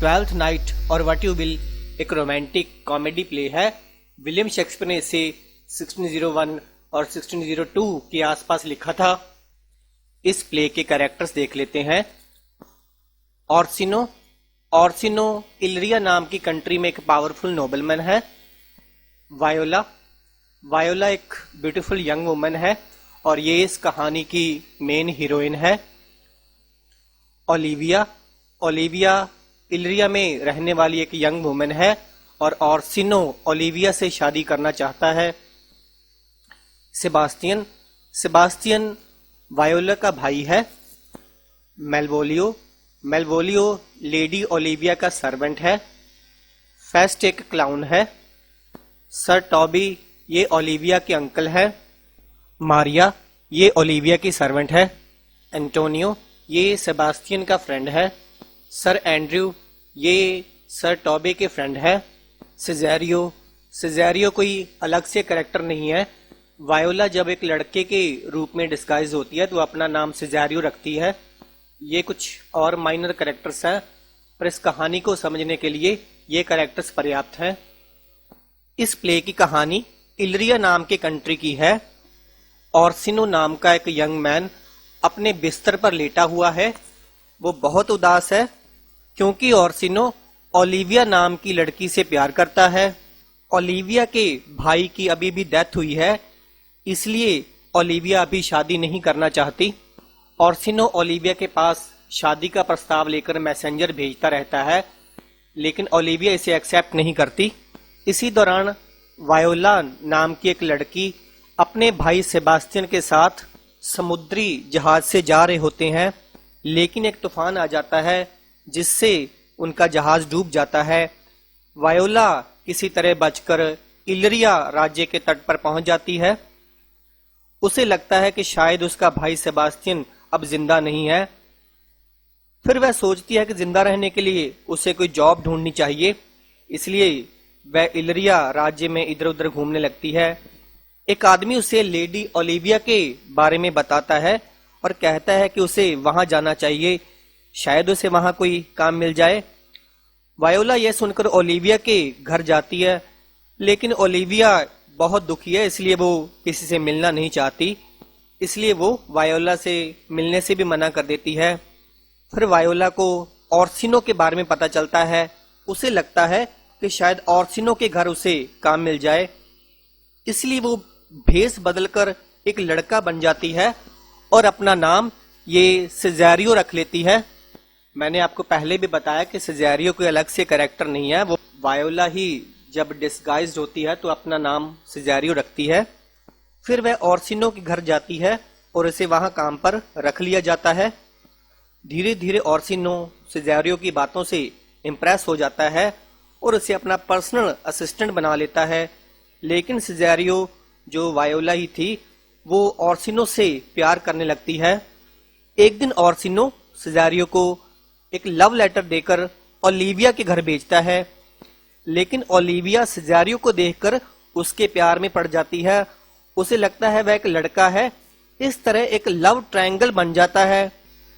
Twelfth night और what you will एक romantic comedy play है। विलियम शेक्सपियर ने इसे 1601 और 1602 के आसपास लिखा था। इस प्ले के कैरेक्टर्स देख लेते हैं। ऑर्सिनो इलरिया नाम की कंट्री में एक पावरफुल नोबलमैन है। वायोला एक ब्यूटीफुल यंग वुमन है और ये इस कहानी की मेन हीरोइन है। ओलिविया इलरिया में रहने वाली एक यंग वुमन है और ऑर्सिनो ओलिविया से शादी करना चाहता है। सेबास्टियन वायोला का भाई है। मेलवोलियो लेडी ओलिविया का सर्वेंट है। फेस्ट एक क्लाउन है। सर टॉबी ये ओलिविया के अंकल है। मारिया ये ओलिविया की सर्वेंट है। एंटोनियो ये सेबास्टियन का फ्रेंड है। सर एंड्रयू ये सर टॉबे के फ्रेंड है। सिजेरियो कोई अलग से कैरेक्टर नहीं है। वायोला जब एक लड़के के रूप में डिस्गाइज होती है तो अपना नाम सिजेरियो रखती है। ये कुछ और माइनर कैरेक्टर्स हैं, पर इस कहानी को समझने के लिए ये कैरेक्टर्स पर्याप्त हैं। इस प्ले की कहानी इलरिया नाम के कंट्री की है। ऑर्सिनो नाम का एक यंग मैन अपने बिस्तर पर लेटा हुआ है। वो बहुत उदास है क्योंकि ऑर्सिनो ओलिविया नाम की लड़की से प्यार करता है। ओलिविया के भाई की अभी भी डेथ हुई है, इसलिए ओलिविया अभी शादी नहीं करना चाहती। ऑर्सिनो ओलिविया के पास शादी का प्रस्ताव लेकर मैसेंजर भेजता रहता है, लेकिन ओलिविया इसे एक्सेप्ट नहीं करती। इसी दौरान वायोला नाम की एक लड़की अपने भाई सेबास्टियन के साथ समुद्री जहाज से जा रहे होते हैं, लेकिन एक तूफान आ जाता है जिससे उनका जहाज डूब जाता है। वायोला किसी तरह बचकर इलरिया राज्य के तट पर पहुंच जाती है। उसे लगता है कि शायद उसका भाई सेबास्टियन अब जिंदा नहीं है। फिर वह सोचती है कि जिंदा रहने के लिए उसे कोई जॉब ढूंढनी चाहिए, इसलिए वह इलरिया राज्य में इधर उधर घूमने लगती है। एक आदमी उसे लेडी ओलिविया के बारे में बताता है और कहता है कि उसे वहां जाना चाहिए, शायद उसे वहां कोई काम मिल जाए। वायोला यह सुनकर ओलिविया के घर जाती है, लेकिन ओलिविया बहुत दुखी है, इसलिए वो किसी से मिलना नहीं चाहती, इसलिए वो वायोला से मिलने से भी मना कर देती है। फिर वायोला को ऑर्सिनो के बारे में पता चलता है। उसे लगता है कि शायद ऑर्सिनो के घर उसे काम मिल जाए, इसलिए वो भेष बदलकर एक लड़का बन जाती है और अपना नाम ये सिजेरियो रख लेती है। मैंने आपको पहले भी बताया कि सिजेरियो कोई अलग से कैरेक्टर नहीं है, वो वायोला ही जब डिस्गाइज्ड होती है तो अपना नाम सिजेरियो रखती है। फिर वह ऑर्सिनो के घर जाती है और उसे वहां काम पर रख लिया जाता है। धीरे धीरे ऑर्सिनो सिजेरियो की बातों से इम्प्रेस हो जाता है और उसे अपना पर्सनल असिस्टेंट बना लेता है, लेकिन सिजेरियो जो वायोला ही थी वो ऑर्सिनो से प्यार करने लगती है। एक दिन ऑर्सिनो सिजेरियो को एक लव लेटर देकर ओलिविया के घर भेजता है, लेकिन ओलिविया सिजेरियो को देखकर उसके प्यार में पड़ जाती है। उसे लगता है वह एक लड़का है। इस तरह एक लव ट्रायंगल बन जाता है।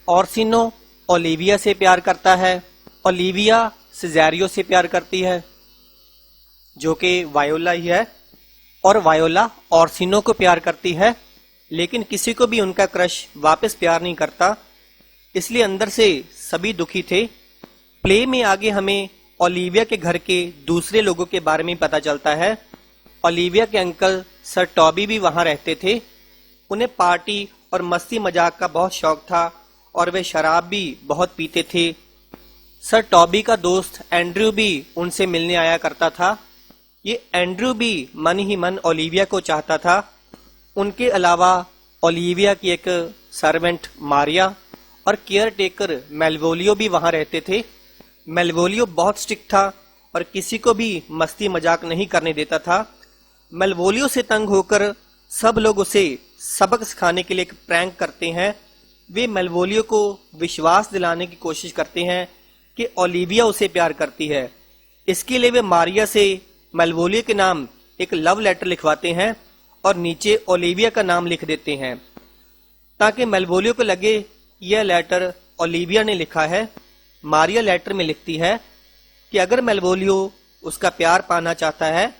ऑर्सिनो ओलिविया से प्यार करता है, ओलिविया सिजेरियो से प्यार करती है जो कि वायोला ही है, और वायोला ऑर्सिनो को प्यार करती है, लेकिन किसी को भी उनका क्रश वापस प्यार नहीं करता, इसलिए अंदर से सभी दुखी थे। प्ले में आगे हमें ओलिविया के घर के दूसरे लोगों के बारे में पता चलता है। ओलिविया के अंकल सर टॉबी भी वहां रहते थे। उन्हें पार्टी और मस्ती मजाक का बहुत शौक था और वे शराब भी बहुत पीते थे। सर टॉबी का दोस्त एंड्रयू भी उनसे मिलने आया करता था। ये एंड्रयू भी मन ही मन ओलिविया को चाहता था। उनके अलावा ओलिविया की एक सर्वेंट मारिया और केयर टेकर मेलवोलियो भी वहां रहते थे। मेलवोलियो बहुत स्ट्रिक्ट था और किसी को भी मस्ती मजाक नहीं करने देता था। मेलवोलियो से तंग होकर सब लोग उसे सबक सिखाने के लिए एक प्रैंक करते हैं। वे मेलवोलियो को विश्वास दिलाने की कोशिश करते हैं कि ओलिविया उसे प्यार करती है। इसके लिए वे मारिया से मेलवोलियो के नाम एक लव लेटर लिखवाते हैं और नीचे ओलिविया का नाम लिख देते हैं, ताकि मेलवोलियो को लगे यह लेटर ओलिविया ने लिखा है। मारिया लेटर में लिखती है कि अगर मेलवोलियो उसका प्यार पाना चाहता है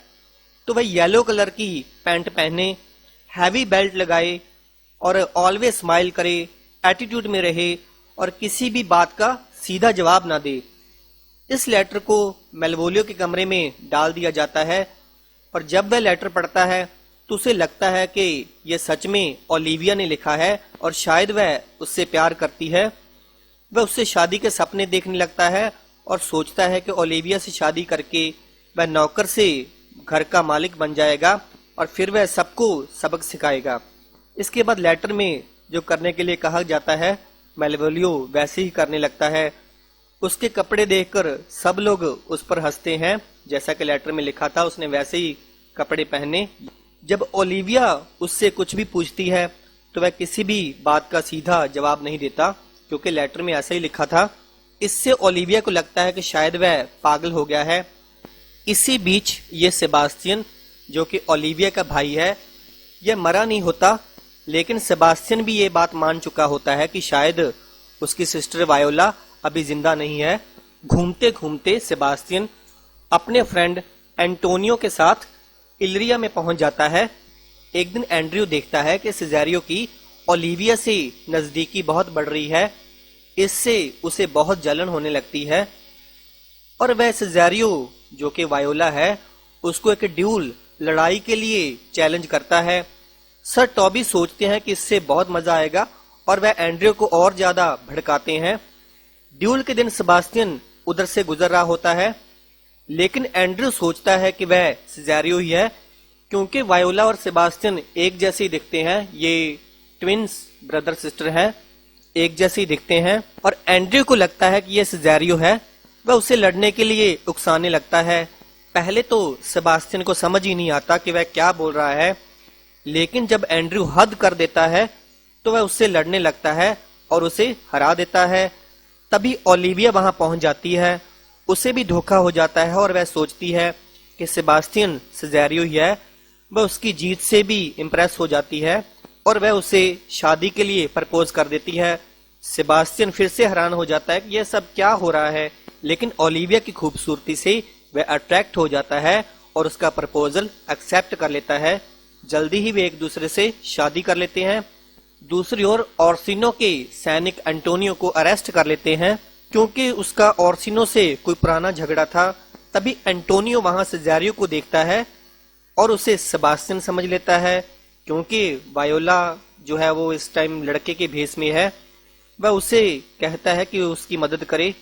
तो वह येलो कलर की पैंट पहने, हैवी बेल्ट लगाए और ऑलवेज स्माइल करे, एटीट्यूड में रहे और किसी भी बात का सीधा जवाब ना दे। इस लेटर को मेलवोलियो के कमरे में डाल दिया जाता है और जब वह लेटर पढ़ता है तो उसे लगता है कि यह सच में ओलिविया ने लिखा है और शायद वह उससे प्यार करती है। वह उससे शादी के सपने देखने लगता है और सोचता है कि ओलिविया से शादी करके वह नौकर से घर का मालिक बन जाएगा और फिर वह सबको सबक सिखाएगा। इसके बाद लेटर में जो करने के लिए कहा जाता है मेलवोलियो वैसे ही करने लगता है। उसके कपड़े देखकर सब लोग उस पर हंसते हैं, जैसा कि लेटर में लिखा था उसने वैसे ही कपड़े पहने। जब ओलिविया उससे कुछ भी पूछती है तो वह किसी भी बात का सीधा जवाब नहीं देता, क्योंकि लेटर में ऐसा ही लिखा था। इससे ओलिविया को लगता है कि शायद वह पागल हो गया है। इसी बीच ये सेबास्टियन, जो कि ओलिविया का भाई है, यह मरा नहीं होता, लेकिन सेबास्टियन भी ये बात मान चुका होता है कि शायद उसकी सिस्टर वायोला अभी जिंदा नहीं है। घूमते घूमते सेबास्टियन अपने फ्रेंड एंटोनियो के साथ इलरिया में पहुंच जाता है। एक दिन एंड्रयू देखता है कि सिजेरियो की ओलिविया से नजदीकी बहुत बढ़ रही है। इससे उसे बहुत जलन होने लगती है और वह सिजेरियो, जो कि वायोला है, उसको एक ड्यूल लड़ाई के लिए चैलेंज करता है। सर टॉबी सोचते हैं कि इससे बहुत मजा आएगा और वह एंड्रयू को और ज्यादा भड़काते हैं। ड्यूल के दिन सेबास्टियन उधर से गुजर रहा होता है, लेकिन एंड्रयू सोचता है कि वह सिजेरियो ही है, क्योंकि वायोला और सेबास्टियन एक जैसे ही दिखते हैं। ये ट्विंस ब्रदर सिस्टर हैं, एक जैसे ही दिखते हैं और एंड्रयू को लगता है कि यह सिजेरियो है। वह उसे लड़ने के लिए उकसाने लगता है। पहले तो सेबास्टियन को समझ ही नहीं आता कि वह क्या बोल रहा है, लेकिन जब एंड्रयू हद कर देता है तो वह उससे लड़ने लगता है और उसे हरा देता है। तभी ओलिविया वहां पहुंच जाती है। उसे भी धोखा हो जाता है और वह सोचती है कि सेबास्टियन सिजेरियो ही है। वह उसकी जीत से भी इम्प्रेस हो जाती है और वह उसे शादी के लिए प्रपोज कर देती है। सेबास्टियन फिर से हैरान हो जाता है कि यह सब क्या हो रहा है, लेकिन ओलिविया की खूबसूरती से वह अट्रैक्ट हो जाता है और उसका प्रपोजल एक्सेप्ट कर लेता है। जल्दी ही वे एक दूसरे से शादी कर लेते हैं। दूसरी ओर ओर्सिनो के सैनिक एंटोनियो को अरेस्ट कर लेते हैं, क्योंकि उसका ओर्सिनो से कोई पुराना झगड़ा था। तभी एंटोनियो वहां सिजेरियो को देखता है और उसे सेबास्टियन समझ लेता है, क्योंकि वायोला जो है वो इस टाइम लड़के के भेष में है। वह उसे कहता है कि उसकी मदद करे,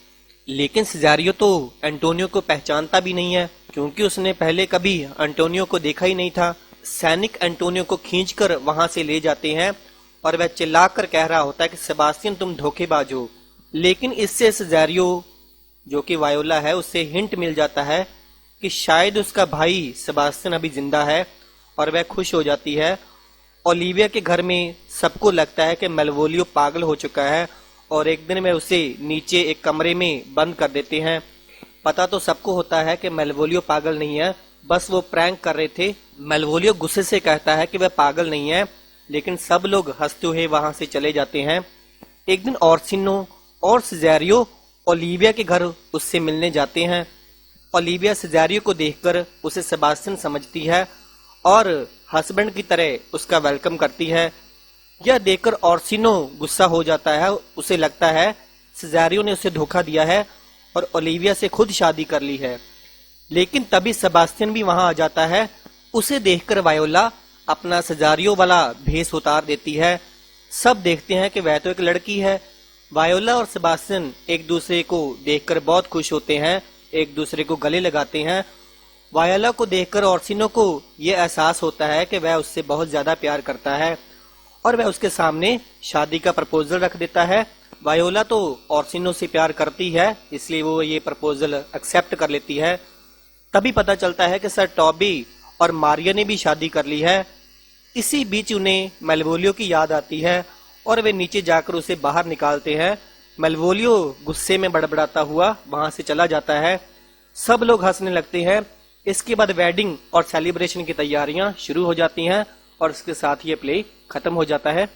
लेकिन सिजेरियो तो एंटोनियो को पहचानता भी नहीं है, क्योंकि उसने पहले कभी एंटोनियो को देखा ही नहीं था। सैनिक एंटोनियो को खींचकर वहां से ले जाते हैं और वह चिल्लाकर कह रहा होता है कि सेबास्टियन तुम धोखेबाज हो। लेकिन इससे सिजेरियो, जो कि वायोला है, उससे हिंट मिल जाता है कि शायद उसका भाई सेबास्टियन अभी जिंदा है और वह खुश हो जाती है। ओलिविया के घर में सबको लगता है कि मेलवोलियो पागल हो चुका है और एक दिन में उसे नीचे एक कमरे में बंद कर देते हैं। पता तो सबको होता है कि मेलवोलियो पागल नहीं है, बस वो प्रैंक कर रहे थे। मेलवोलियो गुस्से से कहता है कि वह पागल नहीं है, लेकिन सब लोग हंसते हुए वहां से चले जाते हैं। एक दिन ओर्सिनो और सिजेरियो ओलिविया के घर उससे मिलने जाते हैं। ओलिविया सिजेरियो को देखकर उसे सेबास्टियन समझती है और हस्बैंड की तरह उसका वेलकम करती है। यह देखकर ओर्सिनो गुस्सा हो जाता है। उसे लगता है सिजेरियो ने उसे धोखा दिया है और ओलिविया से खुद शादी कर ली है। लेकिन तभी सेबास्टियन भी वहां आ जाता है। उसे देखकर वायोला अपना सिजेरियो वाला भेष उतार देती है। सब देखते हैं कि वह तो एक लड़की है। वायोला और सेबास्टियन एक दूसरे को देखकर बहुत खुश होते हैं, एक दूसरे को गले लगाते हैं। वायोला को देखकर ओर्सिनो को यह एहसास होता है कि वह उससे बहुत ज्यादा प्यार करता है और वह उसके सामने शादी का प्रपोजल रख देता है। वायोला तो ओर्सिनो से प्यार करती है, इसलिए वो ये प्रपोजल एक्सेप्ट कर लेती है। तभी पता चलता है कि सर टॉबी और मारिया ने भी शादी कर ली है। इसी बीच उन्हें मेलवोलियो की याद आती है और वे नीचे जाकर उसे बाहर निकालते हैं। मेलवोलियो गुस्से में बड़बड़ाता हुआ वहां से चला जाता है। सब लोग हंसने लगते हैं। इसके बाद वेडिंग और सेलिब्रेशन की तैयारियां शुरू हो जाती हैं और इसके साथ ये प्ले खत्म हो जाता है।